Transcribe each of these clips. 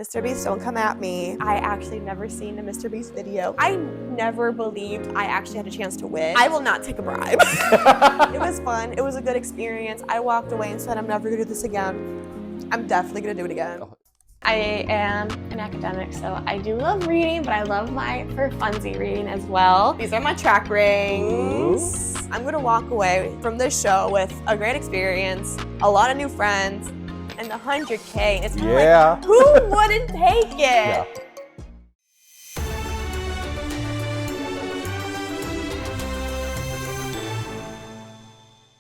MrBeast, don't come at me. I actually never seen a MrBeast video. I never believed I actually had a chance to win. I will not take a bribe. It was fun. It was a good experience. I walked away and said, I'm never gonna do this again. I'm definitely gonna do it again. I am an academic, so I do love reading, but I love my for funsy reading as well. These are my track rings. Ooh. I'm gonna walk away from this show with a great experience, a lot of new friends, and the 100K. It's kind of like, who wouldn't take it? Yeah.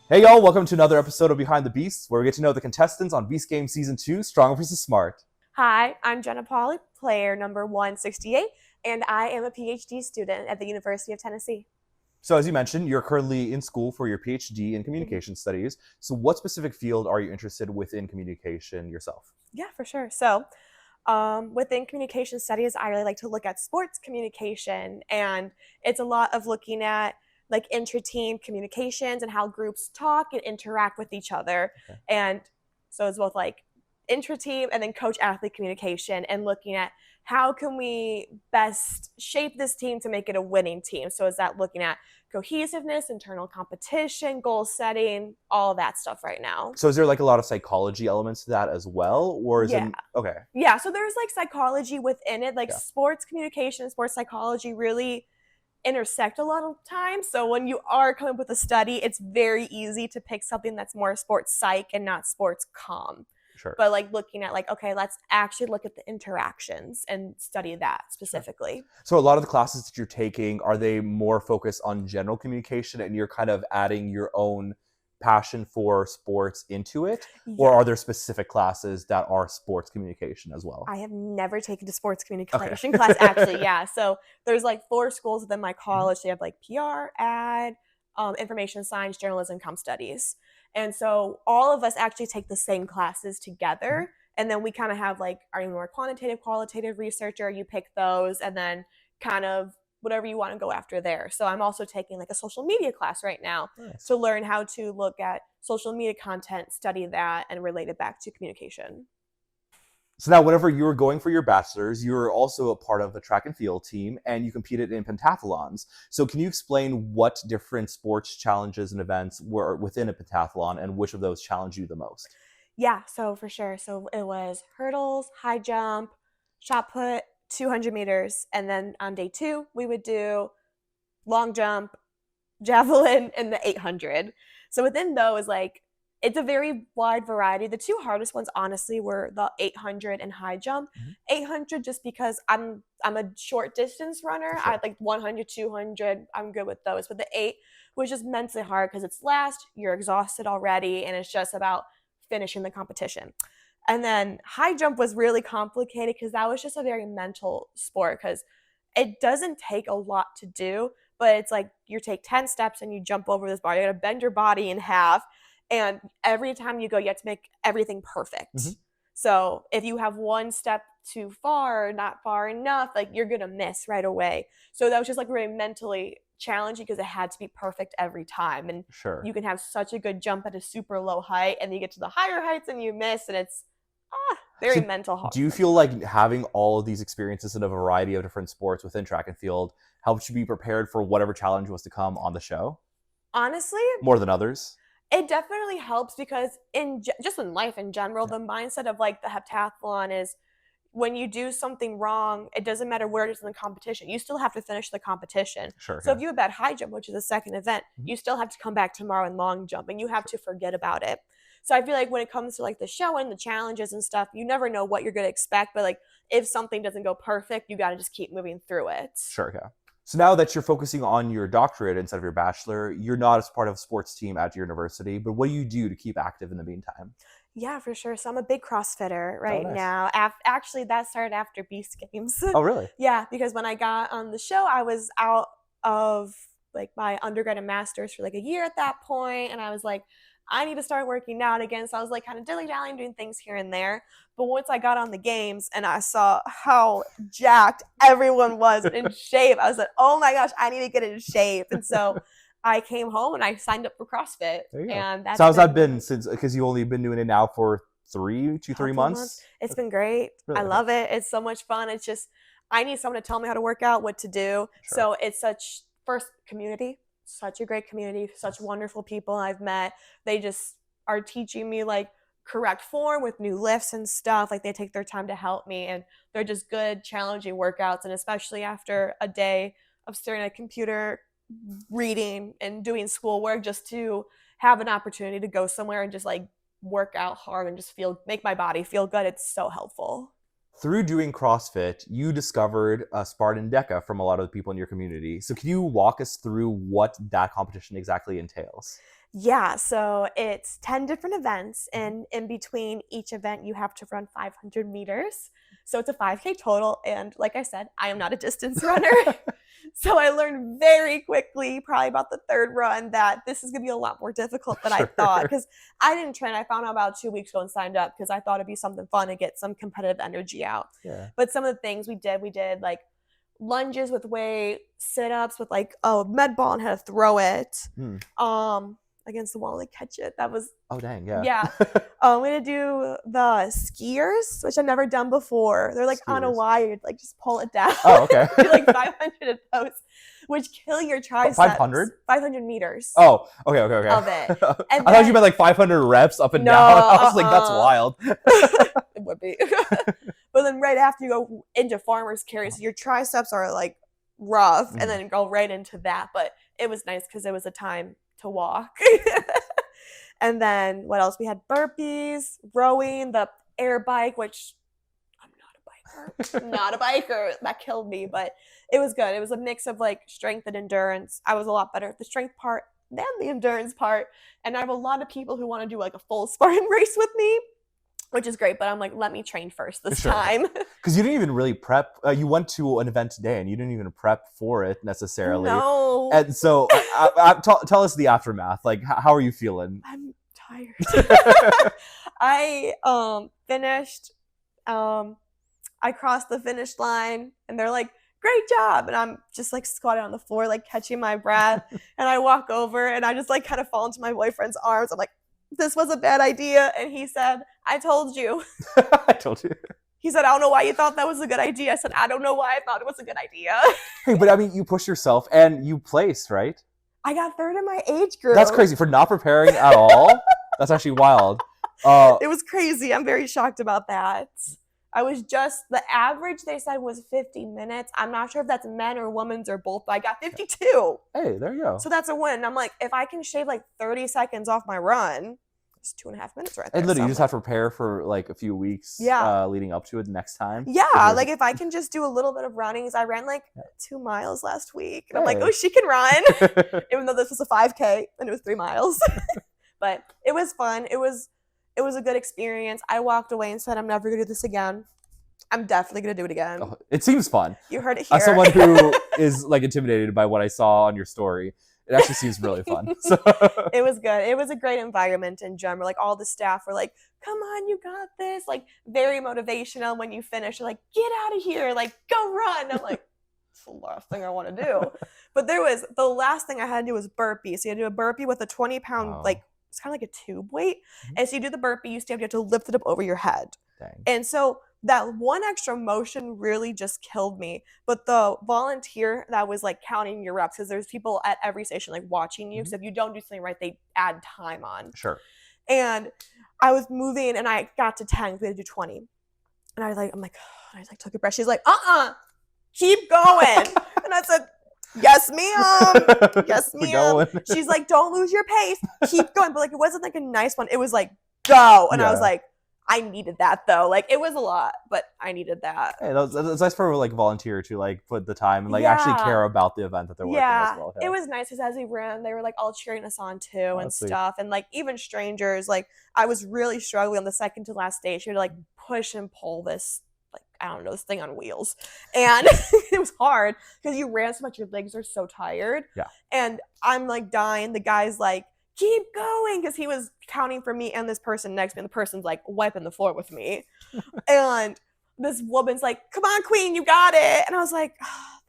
Hey y'all, welcome to another episode of Behind the Beast, where we get to know the contestants on Beast Game Season 2, Strong vs. Smart. Hi, I'm Jenna Pauly, player number 168, and I am a PhD student at the University of Tennessee. So as you mentioned, you're currently in school for your PhD in communication studies. So what specific field are you interested within communication yourself? Yeah, for sure. So within communication studies, I really like to look at sports communication, and it's a lot of looking at like intra-team communications and how groups talk and interact with each other. Okay. And so it's both like intra-team and then coach-athlete communication, and looking at how can we best shape this team to make it a winning team. So is that looking at cohesiveness, internal competition, goal setting, all that stuff right now. So is there like a lot of psychology elements to that as well? Or is it okay? Yeah, so there's like psychology within it, like sports communication, sports psychology really intersect a lot of times. So when you are coming up with a study, it's very easy to pick something that's more sports psych and not sports comm. Sure. But like looking at like, okay, let's actually look at the interactions and study that specifically. Sure. So a lot of the classes that you're taking, are they more focused on general communication and you're kind of adding your own passion for sports into it? Yeah. Or are there specific classes that are sports communication as well? I have never taken a sports communication class actually, yeah. So there's like 4 schools within my college. They have like PR, ad, information science, journalism, comm studies. And so all of us actually take the same classes together. And then we kind of have like, are you more quantitative, qualitative researcher? You pick those and then kind of whatever you want to go after there. So I'm also taking like a social media class right now to learn how to look at social media content, study that, and relate it back to communication. So now whenever you were going for your bachelor's, you were also a part of the track and field team and you competed in pentathlons. So can you explain what different sports challenges and events were within a pentathlon and which of those challenged you the most? Yeah, so for sure. So it was hurdles, high jump, shot put, 200 meters. And then on day 2, we would do long jump, javelin, and the 800. So within those, like, it's a very wide variety. The 2 hardest ones, honestly, were the 800 and high jump. 800 just because I'm a short distance runner. Sure. I like 100, 200. I'm good with those. But the 8 was just mentally hard because it's last. You're exhausted already, and it's just about finishing the competition. And then high jump was really complicated because that was just a very mental sport because it doesn't take a lot to do, but it's like you take 10 steps and you jump over this bar. You got to bend your body in half. And every time you go, you have to make everything perfect. So if you have one step too far or not far enough, like you're going to miss right away. So that was just like really mentally challenging because it had to be perfect every time. And you can have such a good jump at a super low height and you get to the higher heights and you miss, and it's very mental hard. Do you feel like having all of these experiences in a variety of different sports within track and field helps you be prepared for whatever challenge was to come on the show? Honestly, more than others? It definitely helps because just in life in general, the mindset of like the heptathlon is when you do something wrong, it doesn't matter where it is in the competition. You still have to finish the competition. So if you have bad high jump, which is the second event, you still have to come back tomorrow in long jump and you have to forget about it. So I feel like when it comes to like the show and the challenges and stuff, you never know what you're going to expect. But like if something doesn't go perfect, you got to just keep moving through it. So now that you're focusing on your doctorate instead of your bachelor, you're not as part of a sports team at your university, but what do you do to keep active in the meantime? Yeah, for sure. So I'm a big CrossFitter right now. Actually, that started after Beast Games. Oh, really? Yeah, because when I got on the show, I was out of like my undergrad and master's for like a year at that point, and I was like, I need to start working out again. So I was like kind of dilly-dallying, doing things here and there. But once I got on the games and I saw how jacked everyone was in shape, I was like, oh my gosh, I need to get in shape. And so I came home and I signed up for CrossFit. And that's so how's that been since, because you've only been doing it now for 3 Couple months? It's been great. Really? I love it. It's so much fun. It's just, I need someone to tell me how to work out, what to do. Sure. So it's such, first, community, such a great community, such wonderful people I've met. They just are teaching me like correct form with new lifts and stuff. Like they take their time to help me, and they're just good, challenging workouts. And especially after a day of staring at a computer, reading and doing schoolwork, just to have an opportunity to go somewhere and just like work out hard and just make my body feel good. It's so helpful. Through doing CrossFit, you discovered Spartan DEKA from a lot of the people in your community. So can you walk us through what that competition exactly entails? Yeah, so it's 10 different events, and in between each event, you have to run 500 meters. So it's a 5K total, and like I said, I am not a distance runner. So I learned very quickly, probably about the third run, that this is going to be a lot more difficult than I thought, because I didn't train. I found out about 2 weeks ago and signed up because I thought it'd be something fun to get some competitive energy out. Yeah. But some of the things we did like lunges with weight, sit-ups with like a med ball and how to throw it. Against the wall and catch it. That was, oh dang, yeah. Yeah. I'm gonna do the skiers, which I've never done before. They're like on a wire, you'd like just pull it down. Oh, okay. Do like 500 of those, which kill your triceps. 500? 500 meters. Oh, okay. Of it. And I thought you meant like 500 reps up and down. I was like, that's wild. It would be. But then right after you go into farmer's carry, so your triceps are like rough, and then go right into that. But it was nice because it was a time to walk. And then what else? We had burpees, rowing, the air bike, which I'm not a biker. That killed me, but it was good. It was a mix of like strength and endurance. I was a lot better at the strength part than the endurance part. And I have a lot of people who want to do like a full Spartan race with me, which is great, but I'm like, let me train first this time. Because you didn't even really prep. You went to an event today, and you didn't even prep for it necessarily. No. And so, tell us the aftermath. Like, how are you feeling? I'm tired. I finished. I crossed the finish line, and they're like, "Great job!" And I'm just like squatting on the floor, like catching my breath. And I walk over, and I just like kind of fall into my boyfriend's arms. I'm like, this was a bad idea. And he said, I told you. I told you. He said, I don't know why you thought that was a good idea. I said, I don't know why I thought it was a good idea. Hey, but I mean, you pushed yourself and you placed, right? I got third in my age group. That's crazy. For not preparing at all, that's actually wild. It was crazy. I'm very shocked about that. I was just, the average they said was 50 minutes. I'm not sure if that's men or women's or both, but I got 52. Hey, there you go. So that's a win. I'm like, if I can shave like 30 seconds off my run, it's 2.5 minutes right there. And literally, you just have to prepare for like a few weeks leading up to it next time. Yeah, like if I can just do a little bit of running, because I ran like 2 miles last week. And I'm like, oh, she can run. Even though this was a 5K and it was 3 miles. But it was fun. It was a good experience. I walked away and said, I'm never going to do this again. I'm definitely going to do it again. Oh, it seems fun. You heard it here. As someone who is like intimidated by what I saw on your story, it actually seems really fun. So. It was good. It was a great environment in general. Like all the staff were like, come on, you got this. Like very motivational. When you finish, they're like, get out of here. Like go run. I'm like, it's the last thing I want to do. But the last thing I had to do was burpee. So you had to do a burpee with a 20-pound, like it's kind of like a tube weight. And so you do the burpee, you have to lift it up over your head. Dang. And so that one extra motion really just killed me. But the volunteer that was like counting your reps, because there's people at every station like watching you. So if you don't do something right, they add time on. Sure. And I was moving and I got to 10. We had to do 20. And I was like, I took a breath. She's like, keep going. And I said, yes, ma'am. Yes, ma'am. She's like, don't lose your pace. Keep going. But like, it wasn't like a nice one. It was like, go. And I was like, I needed that though. Like it was a lot, but I needed that. Hey, that's nice for like a volunteer to like put the time and like actually care about the event that they're working as well. It was nice because as we ran, they were like all cheering us on too and stuff. And like even strangers, like I was really struggling on the second to last stage. You had to like push and pull this, like, I don't know, this thing on wheels. And it was hard because you ran so much, your legs are so tired. Yeah. And I'm like dying. The guy's like, keep going, because he was counting for me and this person next to me, and the person's like wiping the floor with me. And this woman's like, come on, queen, you got it. And I was like,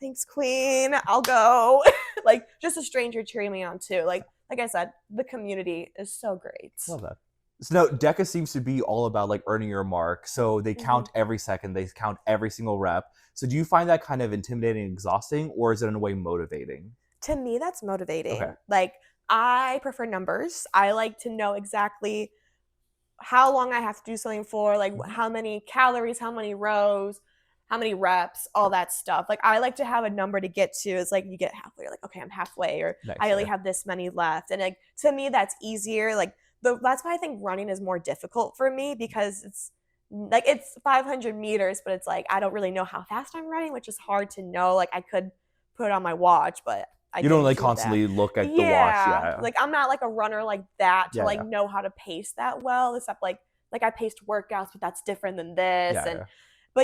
thanks, queen, I'll go. Like just a stranger cheering me on too. Like I said, the community is so great. Love that. So no, DEKA seems to be all about like earning your mark. So they count every second, they count every single rep. So do you find that kind of intimidating and exhausting, or is it in a way motivating? To me, that's Okay. motivating. Like, I prefer numbers. I like to know exactly how long I have to do something for, like Mhm. how many calories, how many rows, how many reps, all that stuff. Like, I like to have a number to get to. It's like you get halfway, you're like, okay, I'm halfway, or Nice. I only Yeah. have this many left. And like, to me, that's easier. Like, that's why I think running is more difficult for me, because it's 500 meters, but it's like I don't really know how fast I'm running, which is hard to know. Like, I could put it on my watch, but I You don't didn't like do that. constantly look at the watch. Yeah, Yeah. like I'm not like a runner like that to Yeah. like Yeah. know how to pace that well. Except like I paced workouts, but that's different than this. Yeah. And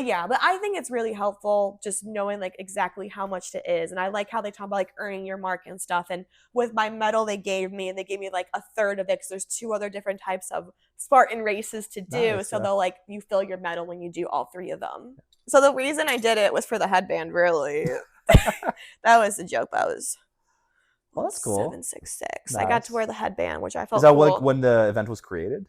Yeah. but I think it's really helpful just knowing like exactly how much it is. And I like how they talk about like earning your mark and stuff. And with my medal they gave me, and they gave me like a third of it, because there's 2 other different types of Spartan races to do. Nice. So Yeah. they'll like you fill your medal when you do all 3 of them. So the reason I did it was for the headband, really. That was a joke. That was Well, that's cool. 766. Nice. I got to wear the headband, which I felt Is that cool. like when the event was created?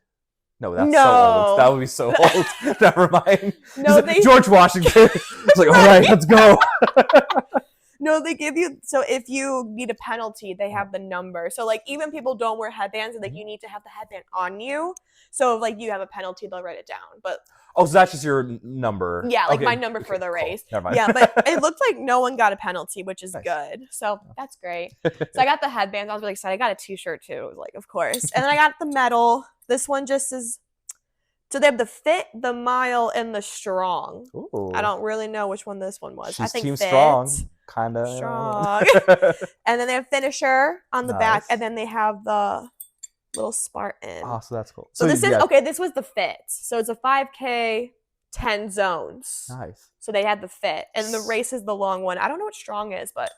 No, that's so No. old. That would be so old. Never mind. No, Like, George Washington. It's like, all right, let's go. No, they give you, so if you need a penalty, they have the number. So like even people don't wear headbands, and like you need to have the headband on you. So if like you have a penalty, they'll write it down. But Oh, so that's just your number. yeah, like Okay. my number for the race. Cool. Never mind. Yeah, but it looked like no one got a penalty, which is Nice. good. So that's great. So I got the headbands. I was really excited. I got a t-shirt too, like of course. And then I got the medal. This one just is, so they have the fit, the mile, and the strong. Ooh. I don't really know which one this one was. She's I think team fit. strong. Kind of Strong. And then they have finisher on the back, and then they have the little Spartan. Oh, so that's cool. So this is okay. This was the fit. So it's a 5K, 10 zones. Nice. So they had the fit, and the race is the long one. I don't know what strong is, but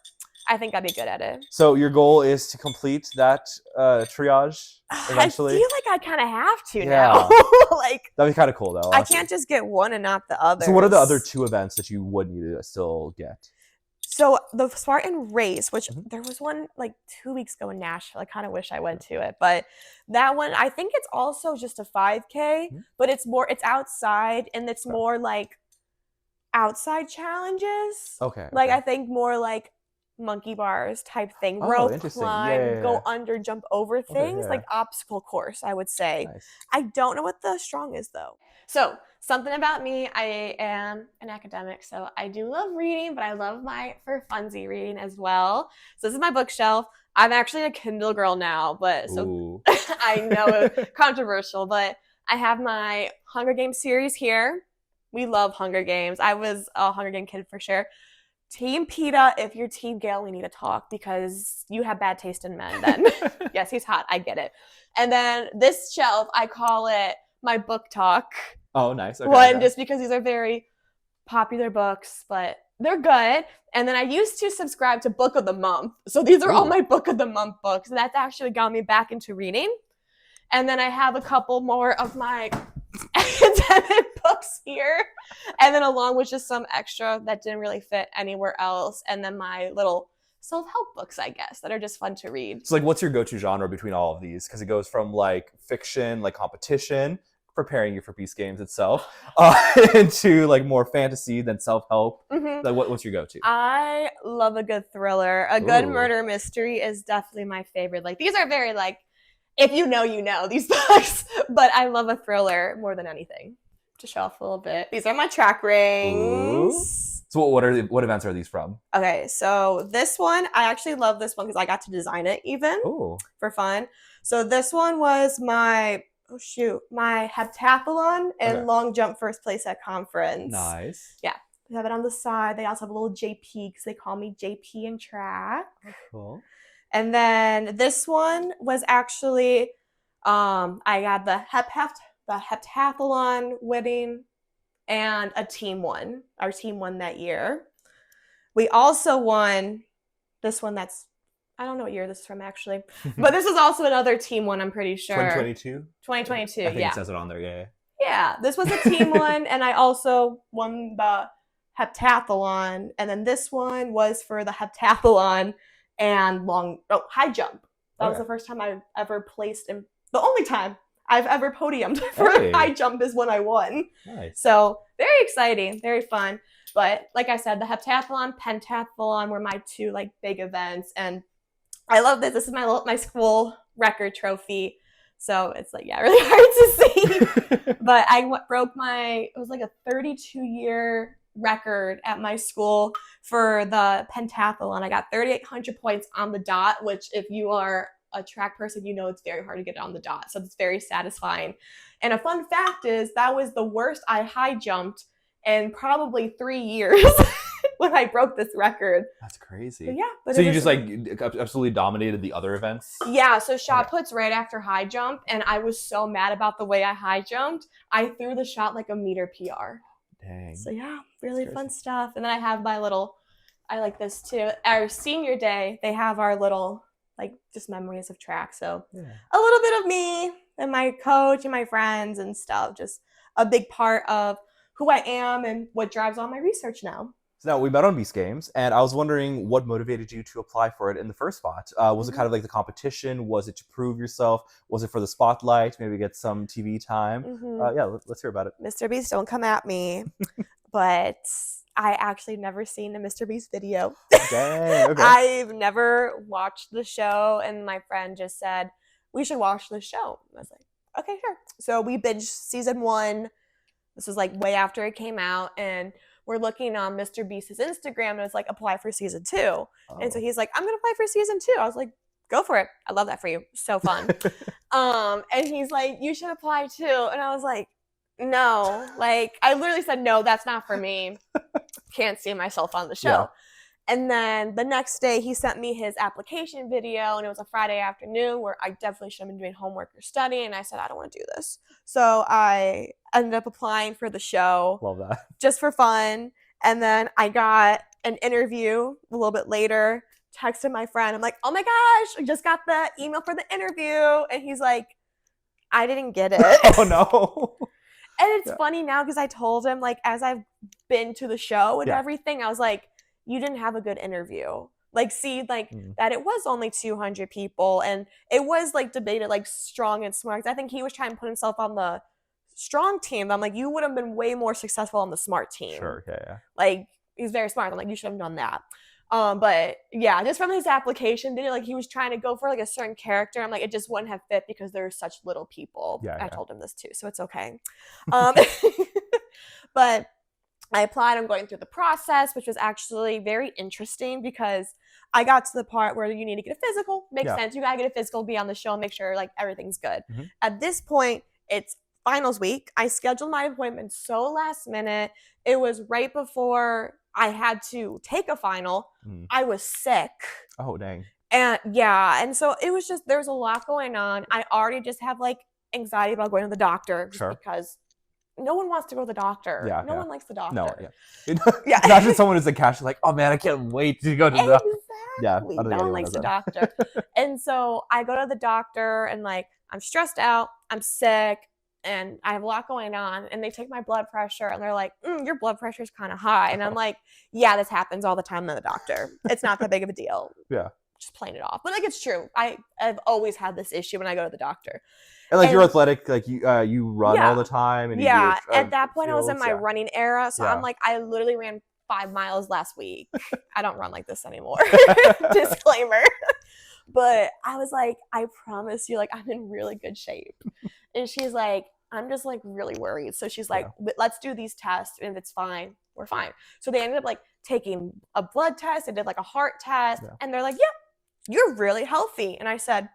I think I'd be good at it. So your goal is to complete that triage eventually? I feel like I kind of have to now. Like, that'd be kind of cool though. I can't just get one and not the other. So what are the other 2 events that you would need to still get? So the Spartan race, which there was one like 2 weeks ago in Nashville. I kind of wish I went to it, but that one, I think it's also just a 5K, but it's outside, and it's more like outside challenges. Okay. Like I think more like monkey bars type thing, rope climb, go under, jump over things, like obstacle course, I would say. Nice. I don't know what the strong is though. So something about me, I am an academic, so I do love reading, but I love my for funsy reading as well. So this is my bookshelf. I'm actually a Kindle girl now, but so I know controversial, but I have my Hunger Games series here. We love Hunger Games. I was a Hunger Game kid for sure. Team PETA, if you're Team Gale, we need to talk, because you have bad taste in men then. Yes, he's hot. I get it. And then this shelf, I call it my book talk. Oh, nice. Okay, one, just because these are very popular books, but they're good. And then I used to subscribe to Book of the Month. So these are all my Book of the Month books. And that's actually got me back into reading. And then I have a couple more of my academic books here. And then along with just some extra that didn't really fit anywhere else. And then my little self-help books, I guess, that are just fun to read. So like, what's your go-to genre between all of these? Because it goes from like fiction, like competition, preparing you for Beast Games itself, into like more fantasy than self-help. Like what's your go-to? I love a good thriller. A good murder mystery is definitely my favorite. Like these are very like, if you know these books, but I love a thriller more than anything. To show off a little bit, these are my track rings. So what events are these from? Okay, so this one, I actually love this one because I got to design it even for fun. So this one was my heptathlon and long jump first place at conference. Nice. Yeah. They have it on the side. They also have a little JP because they call me JP in track. Cool. And then this one was actually, I got the heptathlon winning and a team won. Our team won that year. We also won this one that's, I don't know what year this is from actually, but this is also another team one, I'm pretty sure. 2022? 2022, I think it says it on there, yeah. Yeah, this was a team one, and I also won the heptathlon, and then this one was for the heptathlon and high jump. That was the first time I ever placed in, the only time I've ever podiumed for high jump is when I won. Nice. So very exciting, very fun. But like I said, the heptathlon, pentathlon were my two like big events, and I love this. This is my school record trophy. So it's like, yeah, really hard to see. But I broke it was like a 32-year record at my school for the pentathlon. I got 3,800 points on the dot, which if you are a track person, you know it's very hard to get on the dot. So it's very satisfying. And a fun fact is that was the worst I high jumped in probably 3 years when I broke this record. That's crazy. But yeah. But so you just like absolutely dominated the other events? Yeah. So shot put's right after high jump, and I was so mad about the way I high jumped. I threw the shot like a meter PR. Dang. So yeah, really fun stuff. And then I have my little, I like this too. Our senior day, they have our little like just memories of track. So a little bit of me and my coach and my friends and stuff. Just a big part of who I am and what drives all my research now. So now we met on Beast Games, and I was wondering what motivated you to apply for it in the first spot. Was it kind of like the competition? Was it to prove yourself? Was it for the spotlight? Maybe get some TV time? Yeah, let's hear about it. MrBeast, don't come at me. But I actually never seen a MrBeast video. Dang, okay. I've never watched the show, and my friend just said, we should watch the show. I was like, okay, sure. So we binged season 1. This was like way after it came out, and we're looking on MrBeast's Instagram, and it was like, apply for season 2. And so he's like, I'm going to apply for season 2. I was like, go for it. I love that for you. So fun. And he's like, you should apply too. And I was like, no. Like, I literally said, no, that's not for me. Can't see myself on the show. Yeah. And then the next day, he sent me his application video, and it was a Friday afternoon where I definitely should have been doing homework or studying. And I said, I don't want to do this. So I ended up applying for the show. Love that. Just for fun. And then I got an interview a little bit later, texted my friend. I'm like, oh my gosh, I just got the email for the interview. And he's like, I didn't get it. Oh, no. And it's funny now because I told him, like, as I've been to the show and everything, I was like, you didn't have a good interview. Like, see, like, that it was only 200 people, and it was, like, debated, like, strong and smart. I think he was trying to put himself on the strong team. I'm like, you would have been way more successful on the smart team. Sure, yeah. Like, he's very smart. I'm like, you should have done that. But, yeah, just from his application video, like, he was trying to go for, like, a certain character. I'm like, it just wouldn't have fit because there were such little people. I told him this, too, so it's okay. But I applied. I'm going through the process, which was actually very interesting because I got to the part where you need to get a physical. Makes sense. You got to get a physical, be on the show, make sure, like, everything's good. At this point, it's finals week. I scheduled my appointment so last minute. It was right before I had to take a final. I was sick. Oh, dang. And and so it was just, there's a lot going on. I already just have like anxiety about going to the doctor just because no one wants to go to the doctor. No one likes the doctor. No, not just someone who's like casually like, oh man, I can't wait to go to the doctor. Yeah, no one likes the doctor. And so I go to the doctor and like, I'm stressed out, I'm sick, and I have a lot going on, and they take my blood pressure, and they're like, your blood pressure is kind of high. And I'm like, yeah, this happens all the time to the doctor. It's not that big of a deal. Just playing it off. But like, it's true. I've always had this issue when I go to the doctor. And like, you're athletic, like you run all the time. And at that point, I was in my running era. So I'm like, I literally ran 5 miles last week. I don't run like this anymore. Disclaimer. But I was like, I promise you, like, I'm in really good shape. And she's like, I'm just like really worried. So she's like, let's do these tests. And if it's fine, we're fine. So they ended up like taking a blood test. They did like a heart test. And they're like, you're really healthy. And I said,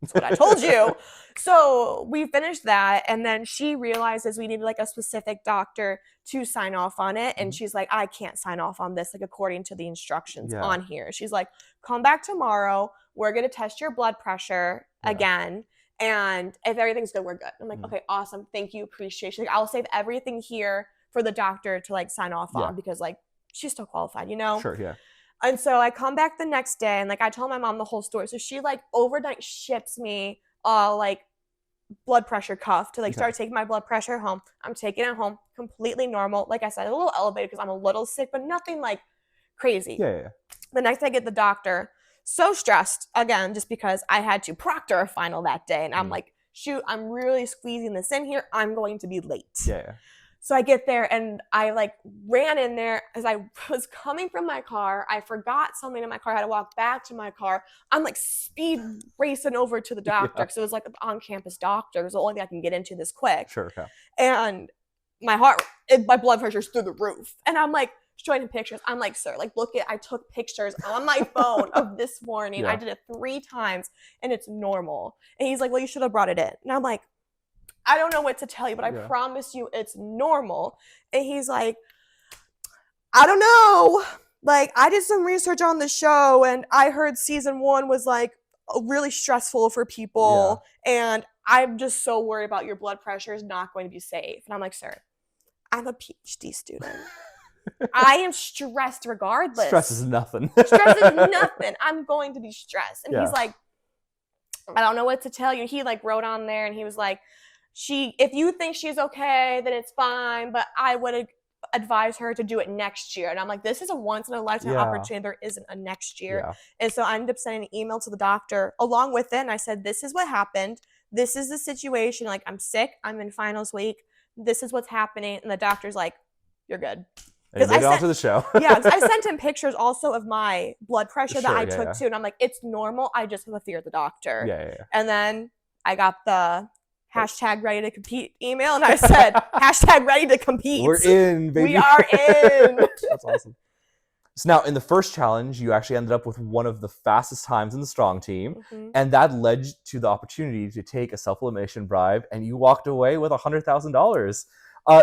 that's what I told you. So we finished that. And then she realizes we needed like a specific doctor to sign off on it. And she's like, I can't sign off on this, like according to the instructions on here. She's like, come back tomorrow. We're going to test your blood pressure again. And if everything's good, we're good. I'm like, okay, awesome. Thank you. Appreciate it. She's like, I'll save everything here for the doctor to like sign off on because like she's still qualified, you know? Sure, yeah. And so I come back the next day and like I told my mom the whole story. So she like overnight ships me like blood pressure cuff to like start taking my blood pressure home. I'm taking it home, completely normal. Like I said, a little elevated because I'm a little sick, but nothing like crazy. The next day I get the doctor, so stressed again, just because I had to proctor a final that day. And I'm like shoot, I'm really squeezing this in here. I'm going to be late. Yeah. So I get there and I like ran in there as I was coming from my car. I forgot something in my car. I had to walk back to my car. I'm like speed racing over to the doctor because it was like an on-campus doctor. It was the only thing I can get into this quick. Sure. Okay. And my blood pressure's through the roof. And I'm like showing him pictures. I'm like, sir, like I took pictures on my phone of this morning. I did it 3 times and it's normal. And he's like, well, you should have brought it in. And I'm like, I don't know what to tell you, but I promise you it's normal. And he's like, I don't know. Like, I did some research on the show and I heard season 1 was like really stressful for people. And I'm just so worried about your blood pressure is not going to be safe. And I'm like, sir, I'm a PhD student. I am stressed regardless. Stress is nothing. Stress is nothing. I'm going to be stressed. And he's like, I don't know what to tell you. He like wrote on there and he was like, if you think she's okay, then it's fine, but I would advise her to do it next year. And I'm like, this is a once in a lifetime opportunity. There isn't a next year. And so I ended up sending an email to the doctor along with it. And I said, this is what happened. This is the situation. Like, I'm sick. I'm in finals week. This is what's happening. And the doctor's like, you're good. And made it onto the show. I sent him pictures also of my blood pressure that I took too. And I'm like, it's normal. I just have a fear of the doctor. And then I got the hashtag ready to compete email. And I said, hashtag ready to compete. We're in, baby. We are in. That's awesome. So now in the first challenge, you actually ended up with one of the fastest times in the strong team. And that led to the opportunity to take a self-elimination bribe. And you walked away with $100,000.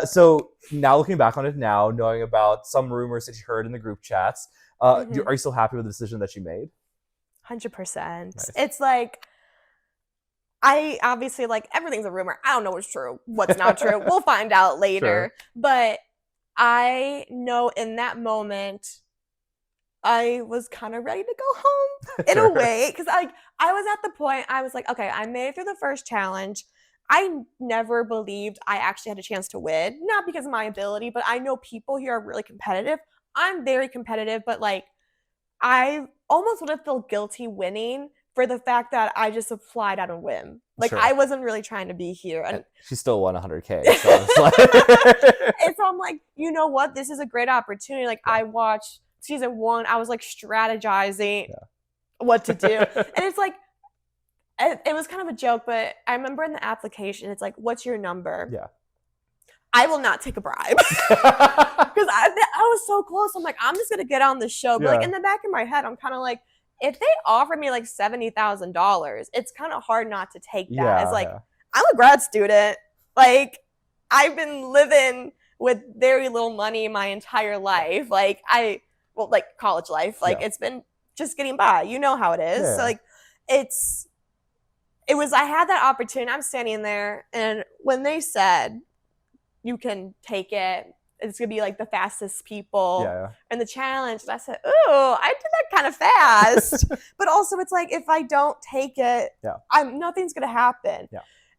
So now looking back on it now, knowing about some rumors that you heard in the group chats, are you still happy with the decision that you made? 100%. Nice. It's like, I obviously, like, everything's a rumor. I don't know what's true, what's not true. We'll find out later. But I know in that moment, I was kind of ready to go home in a way. Because I was at the point, I was like, okay, I made it through the first challenge. I never believed I actually had a chance to win. Not because of my ability, but I know people here are really competitive. I'm very competitive, but like, I almost would have felt guilty winning for the fact that I just applied on a whim. Like, I wasn't really trying to be here. And she still won $100K. So it's like... And so I'm like, you know what? This is a great opportunity. Like, I watched season 1. I was like strategizing what to do. And it's like, it was kind of a joke, but I remember in the application, it's like, what's your number? I will not take a bribe. Because I was so close. I'm like, I'm just going to get on the show. But like, in the back of my head, I'm kind of like, if they offer me like $70,000, it's kind of hard not to take that. It's like, I'm a grad student. Like, I've been living with very little money my entire life. Like, like college life. Like, it's been just getting by. You know how it is. So like, I had that opportunity. I'm standing there, and when they said, you can take it, it's going to be like the fastest people in the challenge. And I said, ooh, I did that kind of fast. But also it's like, if I don't take it, nothing's going to happen.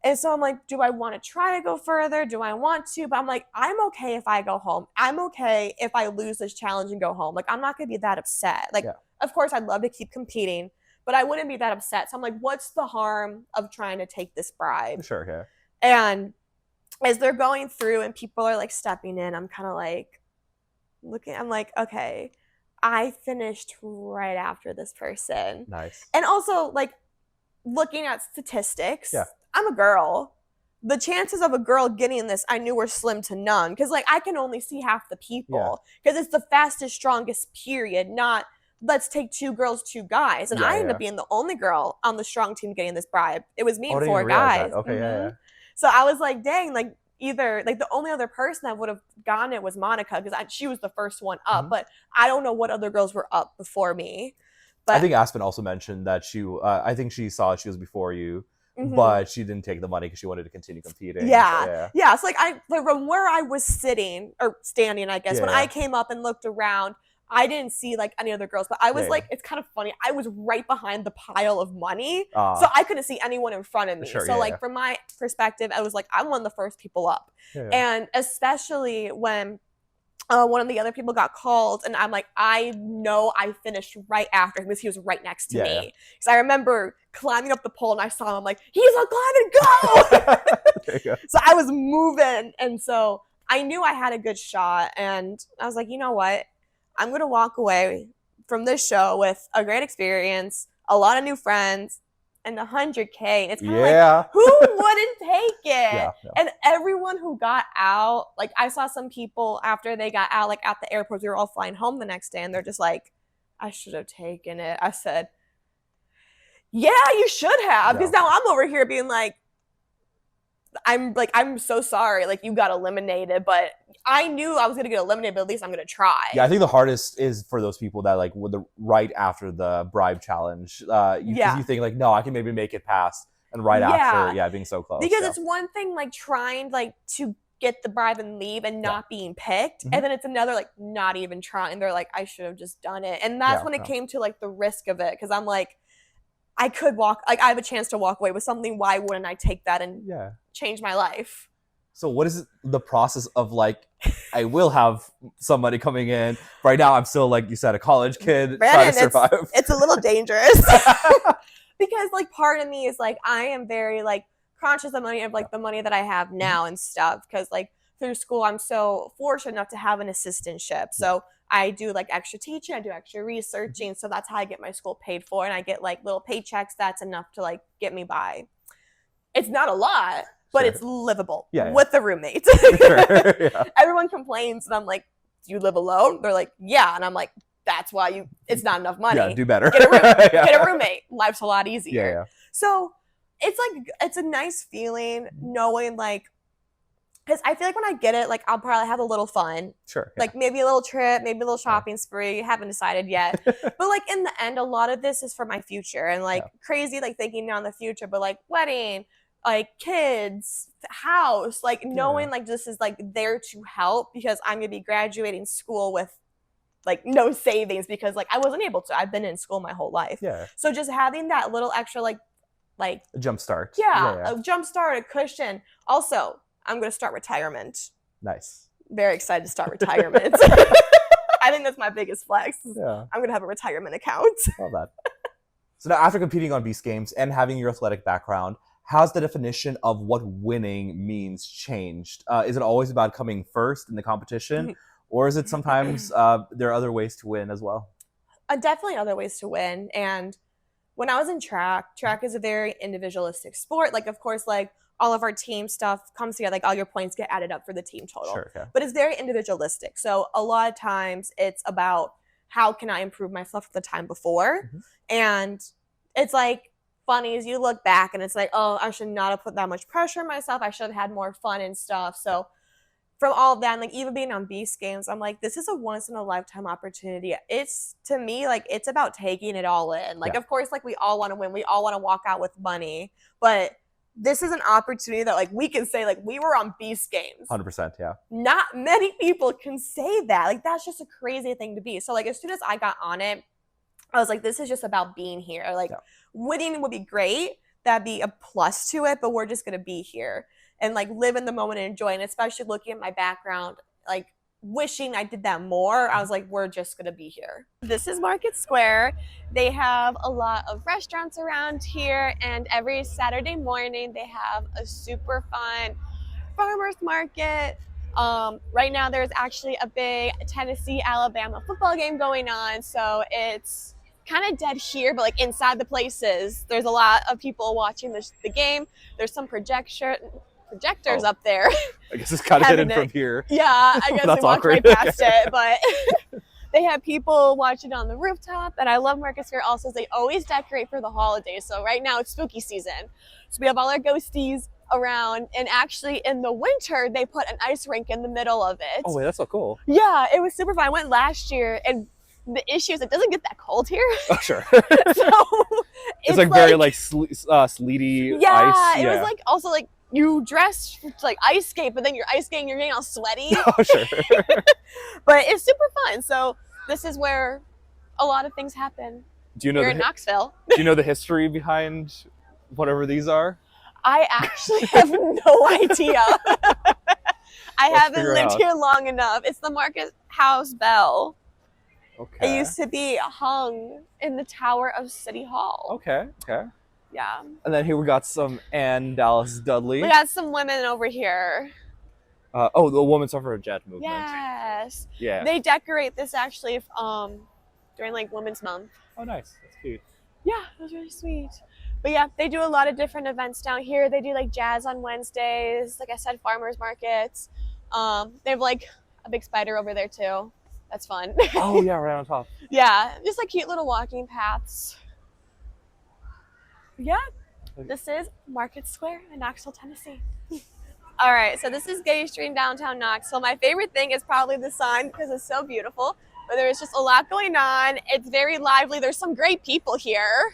And so I'm like, do I want to try to go further? Do I want to? But I'm like, I'm okay if I go home. I'm okay if I lose this challenge and go home. Like, I'm not going to be that upset. Like, of course, I'd love to keep competing, but I wouldn't be that upset. So I'm like, what's the harm of trying to take this bribe? And as they're going through and people are like stepping in, I'm kind of like looking, I'm like, okay, I finished right after this person. And also like looking at statistics, I'm a girl. The chances of a girl getting this, I knew were slim to none. Because like, I can only see half the people. Because it's the fastest, strongest period, not let's take 2 girls, 2 guys. And I ended up being the only girl on the strong team getting this bribe. It was me and 4 guys. So I was like, dang, like either like the only other person that would have gotten it was Monica because she was the first one up. But I don't know what other girls were up before me. But I think Aspen also mentioned that I think she saw she was before you, but she didn't take the money because she wanted to continue competing. So like from where I was sitting or standing, I guess, when I came up and looked around, I didn't see like any other girls, but I was like, it's kind of funny. I was right behind the pile of money. So I couldn't see anyone in front of me. From my perspective, I was like, I'm one of the first people up. And especially when one of the other people got called, and I'm like, I know I finished right after him because he was right next to me. Because I remember climbing up the pole and I saw him. I'm like, he's on climb and go. There you go. So I was moving, and so I knew I had a good shot, and I was like, you know what? I'm gonna walk away from this show with a great experience, a lot of new friends, and 100K. It's kind of like, who wouldn't take it? And everyone who got out, like I saw some people after they got out, like at the airport, we were all flying home the next day, and they're just like, I should have taken it. I said, yeah, you should have, because now I'm over here being like, I'm so sorry, like you got eliminated, but I knew I was gonna get eliminated, but at least I'm gonna try. Yeah, I think the hardest is for those people that like with the right after the bribe challenge. You think like, no, I can maybe make it past, and right after, being so close. Because it's one thing like trying like to get the bribe and leave and not being picked, and then it's another like not even trying. They're like, I should have just done it, and that's when it came to like the risk of it, because I'm like, I could walk, like I have a chance to walk away with something. Why wouldn't I take that and change my life? So what is the process of like, I will have somebody coming in. Right now I'm still, like you said, a college kid trying to survive. It's a little dangerous. Because like part of me is like, I am very like conscious of money, of like the money that I have now and stuff. Because like through school, I'm so fortunate enough to have an assistantship. So I do like extra teaching, I do extra researching. So that's how I get my school paid for. And I get like little paychecks that's enough to like get me by. It's not a lot, but it's livable with the roommate. Everyone complains, and I'm like, do you live alone? They're like, yeah. And I'm like, that's why it's not enough money. Yeah, do better. Get a roommate. Life's a lot easier. So it's like, it's a nice feeling knowing like, because I feel like when I get it, like I'll probably have a little fun. Like maybe a little trip, maybe a little shopping spree. Haven't decided yet. But like in the end, a lot of this is for my future, and like crazy, like thinking down the future, but like wedding, like kids, house, like knowing like this is like there to help, because I'm gonna be graduating school with like no savings, because like I wasn't able to. I've been in school my whole life. So just having that little extra like a jump start. A jump start, a cushion. Also, I'm gonna start retirement. Nice. Very excited to start retirement. I think that's my biggest flex. I'm gonna have a retirement account. Love that. So now, after competing on Beast Games and having your athletic background, how's the definition of what winning means changed? Is it always about coming first in the competition? Or is it sometimes there are other ways to win as well? Definitely other ways to win. And when I was in track is a very individualistic sport. Like, of course, like all of our team stuff comes together, like all your points get added up for the team total. But it's very individualistic. So a lot of times it's about how can I improve myself from the time before? And it's like, funny as you look back and it's like, oh, I should not have put that much pressure on myself. I should have had more fun and stuff. So from all of that, and like even being on Beast Games, I'm like, this is a once in a lifetime opportunity. It's, to me, like it's about taking it all in. Like, of course, like we all want to win. We all want to walk out with money, but this is an opportunity that like we can say like we were on Beast Games. 100%, yeah. Not many people can say that. Like that's just a crazy thing to be. So like as soon as I got on it, I was like, this is just about being here. Like winning would be great. That'd be a plus to it, but we're just going to be here and like live in the moment and enjoy. And especially looking at my background, like wishing I did that more. I was like, we're just going to be here. This is Market Square. They have a lot of restaurants around here, and every Saturday morning they have a super fun farmers market. Right now there's actually a big Tennessee-Alabama football game going on, so it's kind of dead here, but like inside the places there's a lot of people watching the game. There's some projectors up there. I guess it's kind of hidden from here. Yeah, I guess we walked right past it, but they have people watching on the rooftop. And I love Market Square also, they always decorate for the holidays. So right now it's spooky season, so we have all our ghosties around, and actually in the winter they put an ice rink in the middle of it. Oh wait, that's so cool. Yeah, it was super fun. I went last year, and the issue is it doesn't get that cold here. Oh, sure. So it's like very like sleety ice. Yeah, it was like also like you dress to like ice skate, but then you're ice skating, you're getting all sweaty. Oh, sure. But it's super fun. So this is where a lot of things happen. Do you know here in Knoxville? Do you know the history behind whatever these are? I actually have no idea. I Let's haven't figure it lived out. here long enough. It's the Market House bell. Okay. It used to be hung in the tower of City Hall. Okay. Yeah. And then here we got some Ann Dallas Dudley. We got some women over here. The woman suffragette movement. Yes. Yeah. They decorate this actually during like Women's Month. Oh, nice. That's cute. Yeah, it was really sweet. But yeah, they do a lot of different events down here. They do like jazz on Wednesdays, like I said, farmers markets. They have like a big spider over there too. That's fun. Oh yeah, right on top. Yeah, just like cute little walking paths. Yeah, this is Market Square in Knoxville, Tennessee. All right, so this is Gay Street in downtown Knoxville. My favorite thing is probably the sign because it's so beautiful. But there's just a lot going on. It's very lively. There's some great people here.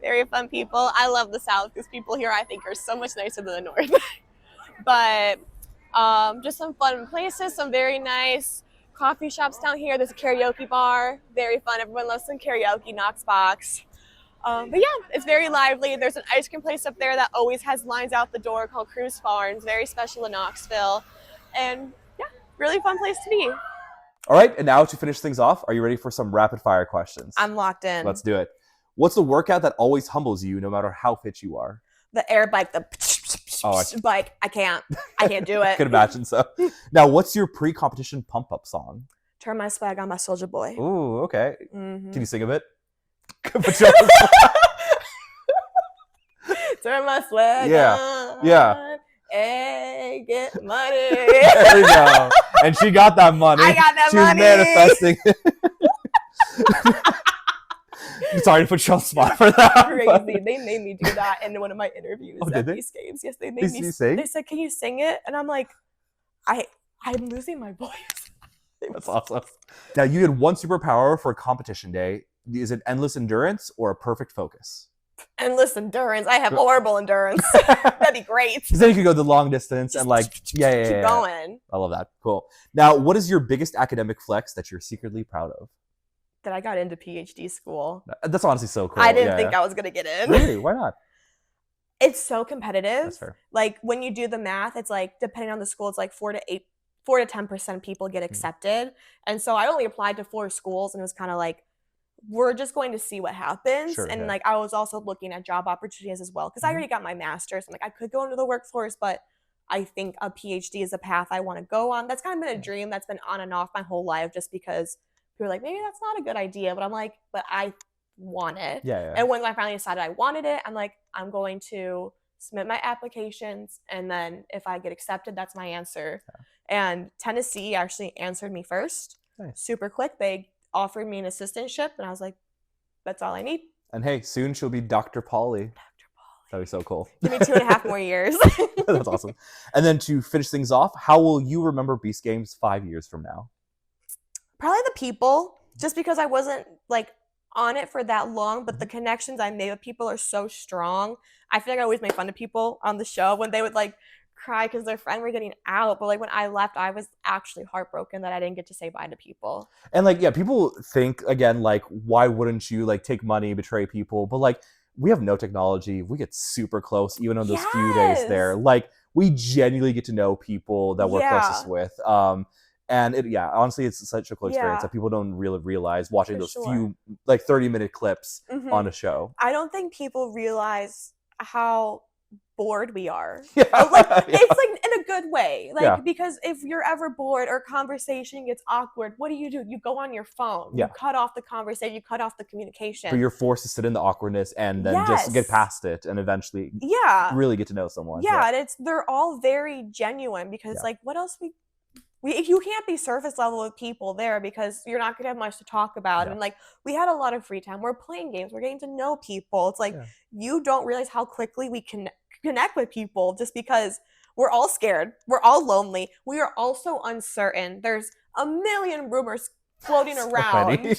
Very fun people. I love the South because people here I think are so much nicer than the North. But just some fun places, some very nice coffee shops down here. There's a karaoke bar, very fun. Everyone loves some karaoke, Knox Box. But yeah, it's very lively. There's an ice cream place up there that always has lines out the door called Cruise Farms, very special in Knoxville. And yeah, really fun place to be. All right, and now to finish things off, are you ready for some rapid fire questions? I'm locked in. Let's do it. What's the workout that always humbles you no matter how fit you are? The air bike, the bike. I can't do it. Could imagine so. Now, what's your pre-competition pump-up song? Turn my swag on my soldier boy. Ooh, okay. Mm-hmm. Can you sing a bit? Turn my swag on. Yeah. Hey, get money. There you go. And she got that money. I got that she money. Was manifesting. Sorry to put you on the spot for that. Crazy. They made me do that in one of my interviews at these games. Yes, they made me sing. They said, "Can you sing it?" And I'm like, I'm losing my voice. That's awesome. Now, you had one superpower for competition day. Is it endless endurance or a perfect focus? Endless endurance. I have horrible endurance. That'd be great. Because then you could go the long distance and like, keep yeah. going. I love that. Cool. Now, what is your biggest academic flex that you're secretly proud of? That I got into PhD school. That's honestly so cool. I didn't think I was going to get in. Really? Why not? It's so competitive. That's fair. Like when you do the math, it's like depending on the school, it's like 4 to 10% of people get accepted. And so I only applied to 4 schools and it was kind of like, we're just going to see what happens. Sure, and like I was also looking at job opportunities as well because I already got my master's. I'm like, I could go into the workforce, but I think a PhD is a path I want to go on. That's kind of been a dream that's been on and off my whole life just because people are like, maybe that's not a good idea. But I'm like, but I want it. Yeah. And when I finally decided I wanted it, I'm like, I'm going to submit my applications. And then if I get accepted, that's my answer. Yeah. And Tennessee actually answered me first. Nice. Super quick. They offered me an assistantship. And I was like, that's all I need. And hey, soon she'll be Dr. Pauly. Dr. Pauly. That'd be so cool. Give me 2.5 more years. That's awesome. And then to finish things off, how will you remember Beast Games 5 years from now? Probably the people, just because I wasn't like on it for that long, but the connections I made with people are so strong. I feel like I always make fun of people on the show when they would like cry because their friend were getting out. But like when I left, I was actually heartbroken that I didn't get to say bye to people. And like, yeah, people think again, like, why wouldn't you like take money, betray people? But like, we have no technology. We get super close, even on those few days there. Like, we genuinely get to know people that we're closest with. And honestly, it's such a cool experience that people don't really realize watching those few like 30-minute clips on a show. I don't think people realize how bored we are. Yeah. It's like in a good way. Like because if you're ever bored or conversation gets awkward, what do? You go on your phone. You cut off the conversation, you cut off the communication. But you're forced to sit in the awkwardness and then just get past it and eventually really get to know someone. And they're all very genuine because like what else you can't be surface level with people there because you're not going to have much to talk about. And like we had a lot of free time. We're playing games. We're getting to know people. It's like you don't realize how quickly we can connect with people just because we're all scared. We're all lonely. We are also uncertain. There's a million rumors floating around.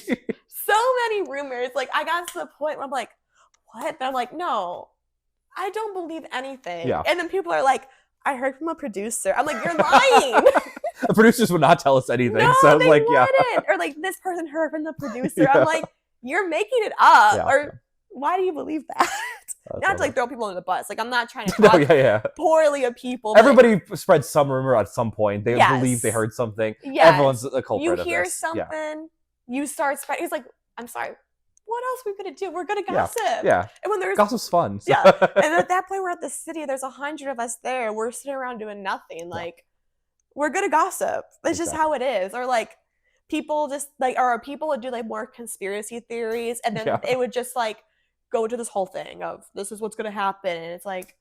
So many rumors. Like I got to the point where I'm like, what? And I'm like, no, I don't believe anything. And then people are like, I heard from a producer. I'm like, you're lying. The producers would not tell us anything. No, so they like, wouldn't. Or like, this person heard from the producer. I'm like, you're making it up. Or why do you believe that? not to like throw people under the bus. Like I'm not trying to No, talk yeah. poorly of people. Everybody spreads some rumor at some point. They Yes. believe they heard something. Yes. Everyone's a culprit You of hear this. something, you start spreading. He's like, I'm sorry. What else are we gonna do? We're gonna gossip. Yeah. And when there's Gossip's fun. So. yeah. And at that point, we're at the city. There's 100 of us there. We're sitting around doing nothing. Like, we're gonna gossip. That's just how it is. Or like, people just like, or people would do like more conspiracy theories, and then it would just like go to this whole thing of this is what's gonna happen, and it's like,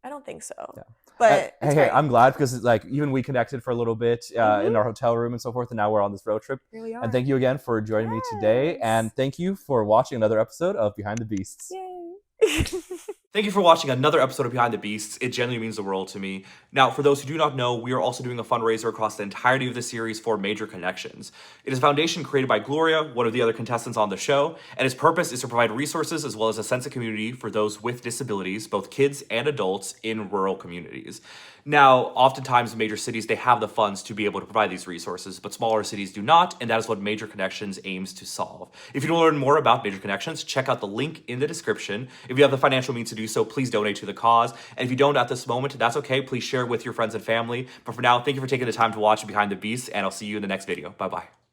I don't think so. Yeah. But hey, I'm glad because like even we connected for a little bit in our hotel room and so forth, and now we're on this road trip. Here we are. And thank you again for joining me today, and thank you for watching another episode of Behind the Beasts. Yay! Thank you for watching another episode of Behind the Beasts. It genuinely means the world to me. Now, for those who do not know, we are also doing a fundraiser across the entirety of the series for Major Connections. It is a foundation created by Gloria, one of the other contestants on the show, and its purpose is to provide resources as well as a sense of community for those with disabilities, both kids and adults, in rural communities. Now, oftentimes in major cities, they have the funds to be able to provide these resources, but smaller cities do not, and that is what Major Connections aims to solve. If you want to learn more about Major Connections, check out the link in the description. If you have the financial means to do so, please donate to the cause. And if you don't at this moment, that's okay. Please share it with your friends and family. But for now, thank you for taking the time to watch Behind the Beasts, and I'll see you in the next video. Bye-bye.